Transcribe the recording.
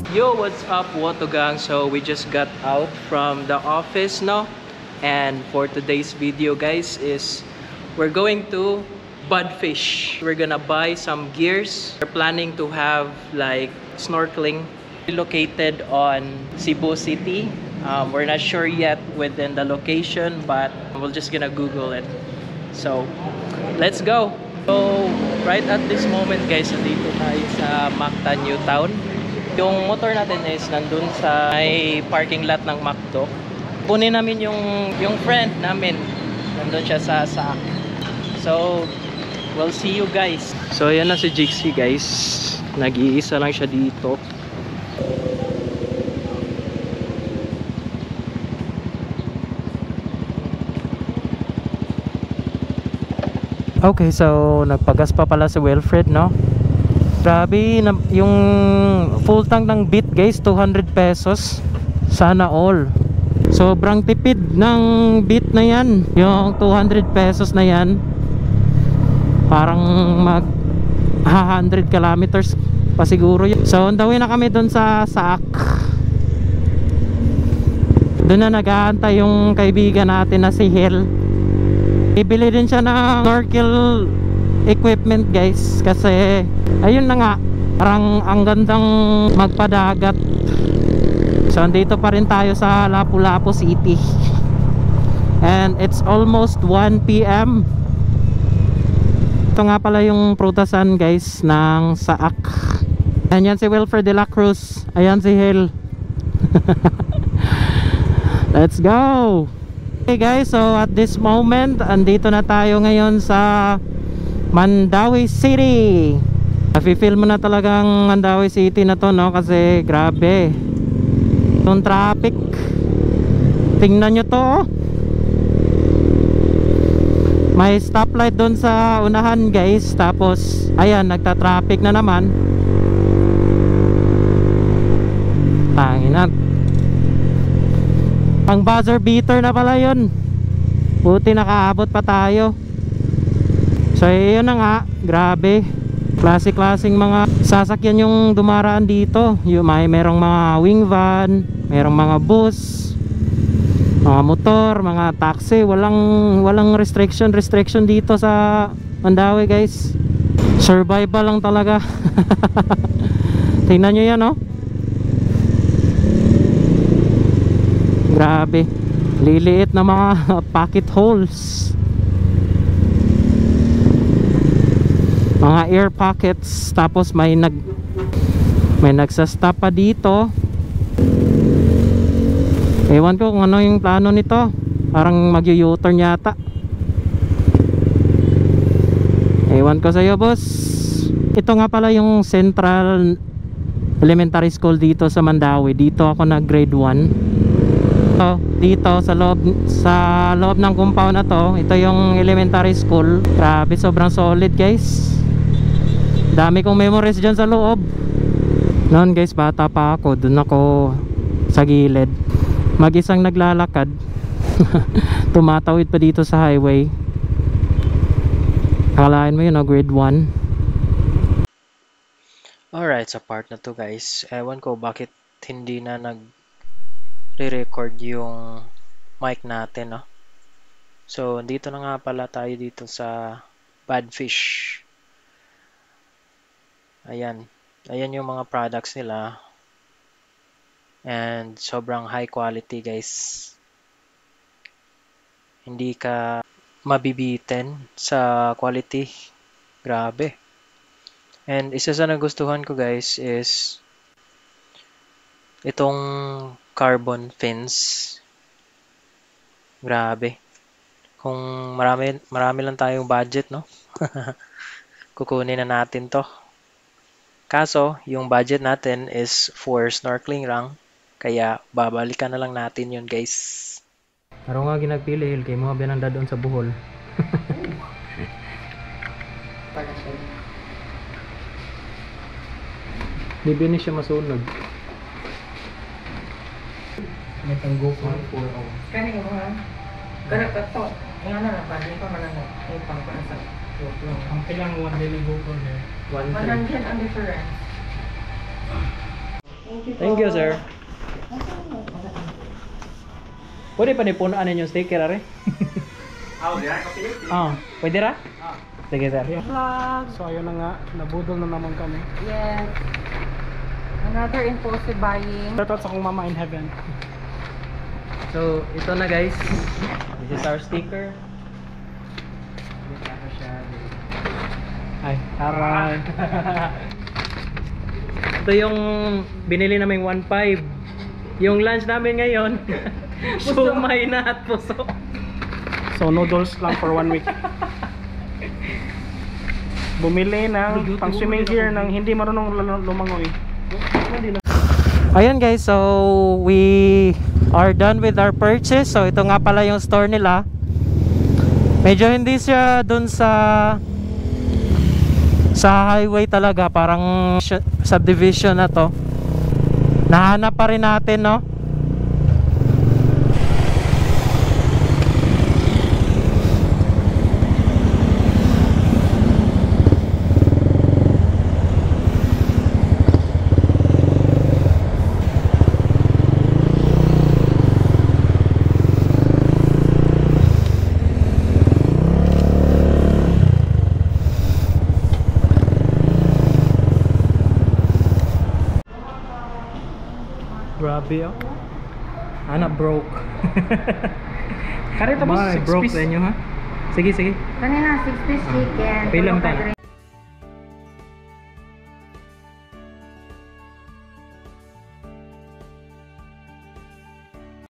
Yo, what's up, Wotogang? So we just got out from the office now, and for today's video, guys, is we're going to Budfish. We're gonna buy some gears. We're planning to have like snorkeling located on Cebu City. We're not sure yet within the location, but we're just gonna Google it. So let's go. So right at this moment, guys, nandito tayo sa Mactan, New Town. Yung motor natin is nandun sa may parking lot ng McDo. Kunin namin yung friend namin. Nandun siya sa SAAC. So we'll see you guys. So yan na si Jixie, guys. Nag-iisa lang siya dito. Okay, so nagpagas pa pala si Wilfred, no? Grabe, yung full tank ng Beat, guys, 200 pesos. Sana all. Sobrang tipid ng Beat na yan. Yung 200 pesos na yan, parang mag 100 kilometers pa siguro yun. So on the way na kami dun sa SAAC. Doon na nag-aantay yung kaibigan natin na si Hel. Ibili din siya ng snorkel equipment, guys, kasi ayun na nga, parang ang gandang magpadagat. So andito pa rin tayo sa Lapu-Lapu City, and it's almost 1 PM. Ito nga pala yung prutasan, guys, ng SAAC. Ayan si Wilfred de la Cruz. Ayan si Hel. Let's go. Okay, guys, so at this moment andito na tayo ngayon sa Mandawi City. Nafi-feel mo na talagang Mandawi City na to, no? Kasi grabe yung traffic. Tingnan nyo to, oh. May stoplight doon sa unahan, guys. Tapos ayan, nagta-traffic na naman. Tanginat. Ang buzzer beater na pala yun. Buti nakaabot pa tayo. So yun na nga, grabe. Klase-klaseng mga sasakyan yung dumaraan dito. Merong mga wing van, merong mga bus, mga motor, mga taxi. Walang restriction dito sa Mandawi, guys. Survival lang talaga. Tingnan nyo yan, oh. Grabe, liliit na mga pocket holes, mga air pockets. Tapos may nagsastop pa dito. Ewan ko kung ano yung plano nito. Parang mag-u-turn yata. Ewan ko sa'yo, boss. Ito nga pala yung Central Elementary School dito sa Mandawi. Dito ako nag grade 1. Dito sa loob ng compound na to, ito yung elementary school. Grabe, sobrang solid, guys. Dami kong memories dyan sa loob. Noon, guys, bata pa ako, dun ako sa gilid, mag-isang naglalakad. Tumatawid pa dito sa highway. Akalain mo yun, no? Grade 1. Alright, sa part na to, guys, ewan ko bakit hindi na re-record yung mic natin, no? So dito na nga pala tayo dito sa Budfish. Ayan yung mga products nila, and sobrang high quality, guys. Hindi ka mabibitin sa quality. Grabe. And isa sa nagustuhan ko, guys, is itong carbon fins. Grabe. Kung marami lang tayong budget, no? Kukunin na natin to. Kaso yung budget natin is for snorkeling lang, kaya babalikan na lang natin yun, guys. Araw nga ginagpili, kay mga binanda doon sa Bohol. Di ba siya masunog? May tanggok ko 4 hours. Kani ko ha. Kana pa to. Nga na pwede pa man na ay pangpansa. Ang pilang 1 daily go for there. 100 ang difference. Thank you, sir. Pwede pa nipunaan ninyo sticker, are? Pwede ra? Sige, sir. Vlog. So ayun na nga, nabudol na naman kami. Yes. Another impulsive buying. Shout out sa akong mama in heaven. So, ito na guys. This is our sticker. Ay, aray. Ito yung binili naming 1.5. Yung lunch namin ngayon, sumay na at puso. So noodles lang for 1 week. Bumili ng pang swimming gear ng hindi marunong lumangoy. Ayan guys, so we are done with our purchase. So ito nga pala yung store nila. Medyo hindi siya dun sa highway talaga, parang subdivision na to. Nahanap pa rin natin, no? Grabe, oh. Ana broke. Kaya tapos 6 broke piece. sa inyo, ha? Sige, sige. Kanina 6 piece chicken. Pailang tan?